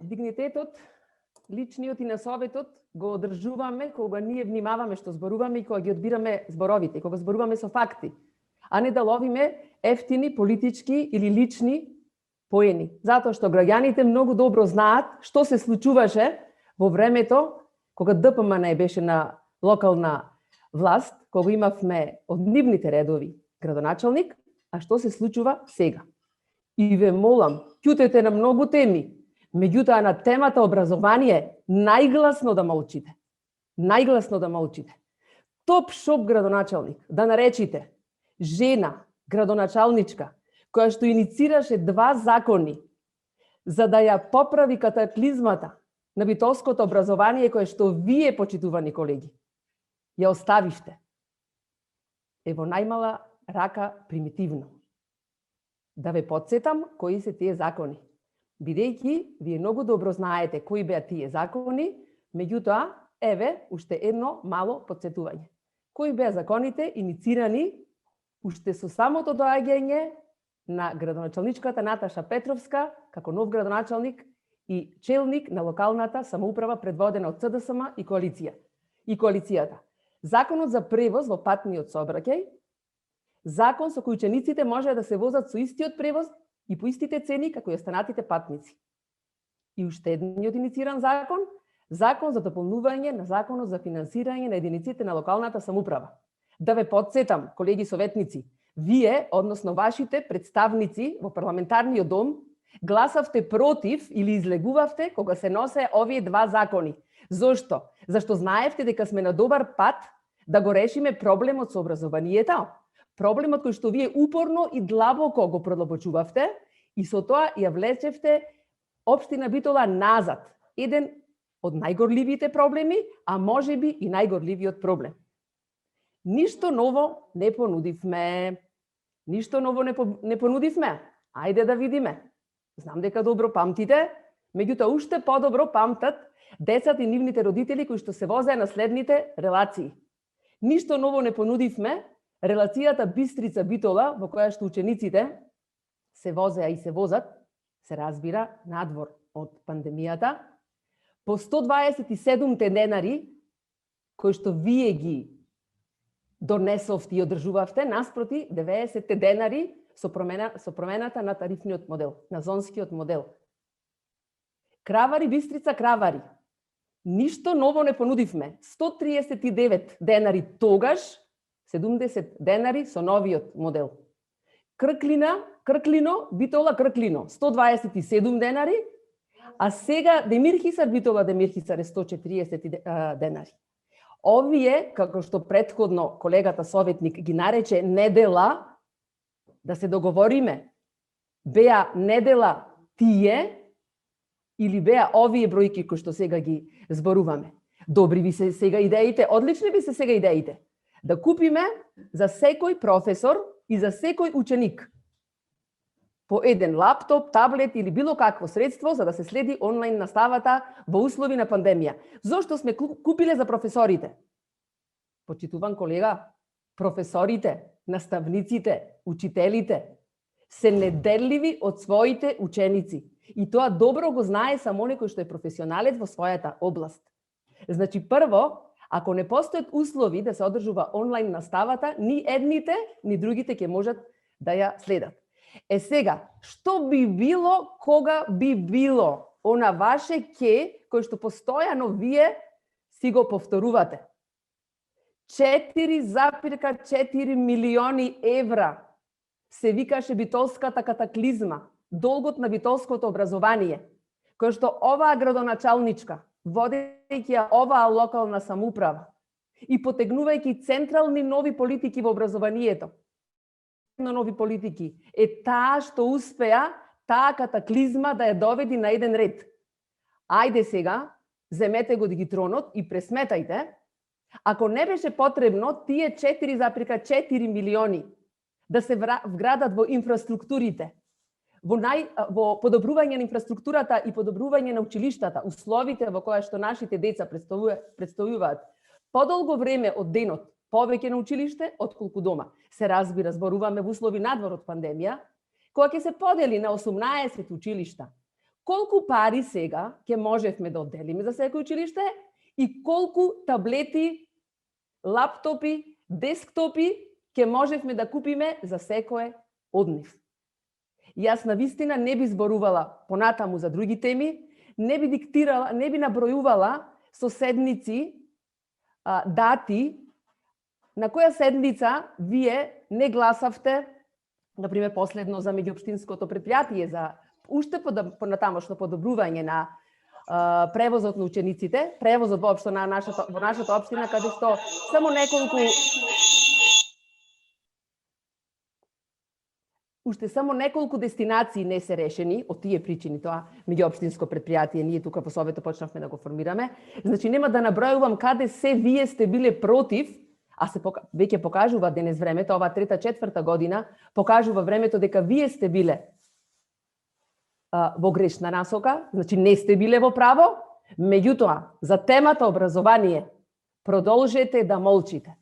дигнитетот, личниот и на советот го одржуваме кога ние внимаваме што зборуваме и кога ги одбираме зборовите, кога зборуваме со факти, а не да ловиме ефтини политички или лични поени. Затоа што граѓаните многу добро знаат што се случуваше во времето кога ДПМН беше на локална власт, кога имавме од нивните редови градоначалник, а што се случува сега. И ве молам, ќутете на многу теми, меѓутоа на темата образование најгласно да молчите. Најгласно да молчите. Топ-шоп градоначалник, да наречите жена, градоначалничка, која што иницираше 2 закони за да ја поправи катаклизмата на битолското образование кое што вие, почитувани колеги, ја оставивте. Ево најмала рака примитивно. Да ве подсетам кои се тие закони. Бидејќи вие многу добро знаете кои беа тие закони, меѓутоа, еве, уште едно мало подсетување. Кои беа законите иницирани уште со самото доаѓање на градоначалничката Наташа Петровска како нов градоначалник и челник на локалната самоуправа предводена од СДСМ и коалицијата. Законот за превоз во патниот сообраќај, закон со кој учениците може да се возат со истиот превоз и по истите цени како и останатите патници. И уште едниот инициран закон, закон за дополнување на законот за финансирање на единиците на локалната самоуправа. Да ве подсетам, колеги советници, вие, односно вашите представници во парламентарниот дом, гласавте против или излегувавте кога се носе овие 2 закони. Зошто? Зашто знаевте дека сме на добар пат да го решиме проблемот со образованието, проблемот кој што вие упорно и длабоко го продлабочувавте и со тоа ја влечевте општина Битола назад. Еден од најгорливите проблеми, а можеби и најгорливиот проблем. Ништо ново не понудивме. Ништо ново не понудивме. Ајде да видиме. Знам дека добро памтите, меѓутоа уште подобро памтат децата и нивните родители кои што се возеа на следните релации. Ништо ново не понудивме. Релацијата Бистрица-Битола, во која што учениците се возеа и се возат, се разбира, надвор од пандемијата, по 127 денари, кои што вие ги донесовте и одржувавте, наспроти 90 денари со промената на тарифниот модел, на зонскиот модел. Кравари, Бистрица, кравари. Ништо ново не понудивме. 139 денари тогаш, 70 денари со новиот модел. Крклино, Битола, Крклино, 127 денари, а сега Демирхисар, Битола, Демирхисар е 140 денари. Овие, како што претходно колегата советник ги нарече недела, да се договориме, беа недела тие или беа овие бројки кои што сега ги зборуваме. Добри ви се сега идеите, одлични ви се сега идеите. Да купиме за секој професор и за секој ученик по еден лаптоп, таблет или било какво средство за да се следи онлайн наставата во услови на пандемија. Зошто сме купиле за професорите? Почитуван колега, професорите, наставниците, учителите се неделливи од своите ученици. И тоа добро го знае само некој што е професионалец во својата област. Значи, прво, ако не постојат услови да се одржува онлайн наставата, ни едните, ни другите ќе можат да ја следат. Сега, што би било кога би било она ваше ке, кој што постојано вие си го повторувате? 4,4 милиони евра се викаше битолската катаклизма, долгот на битолското образование, кој што оваа градоначалничка, водејќи ја оваа локална самоуправа и потегнувајќи централни нови политики во образованието, нови политики, е таа што успеа таа катаклизма да ја доведи на еден ред. Ајде сега, земете го дигитронот и пресметајте, ако не беше потребно тие 4,4 милиони да се вградат во инфраструктурите, во подобрување на инфраструктурата и подобрување на училиштата, условите во која што нашите деца представуваат подолго време од денот, повеќе на училиште отколку дома. Се разбира, зборуваме во услови надвор од пандемија, која ќе се подели на 18 училишта. колку пари сега ќе можевме да одделиме за секој училиште и колку таблети, лаптопи, десктопи ќе можевме да купиме за секое од нив. Јас навистина не би зборувала понатаму за други теми, не би диктирала, не би набројувала со седници, дати, на која седница вие не гласавте, например, последно за меѓуопштинското предпријатие, за уште понатамошно подобрување на превозот на учениците, превозот воопшто во нашата општина, каде што само неколку дестинации не се решени од тие причини, тоа меѓуопштинско предпријатие, ние тука по Советот почнавме да го формираме. Значи нема да набројувам каде се вие сте биле против, а се веќе покажува денес времето, ова трета, четврта година, покажува времето дека вие сте биле во грешна насока, значи не сте биле во право, меѓутоа, за темата образование, продолжете да молчите.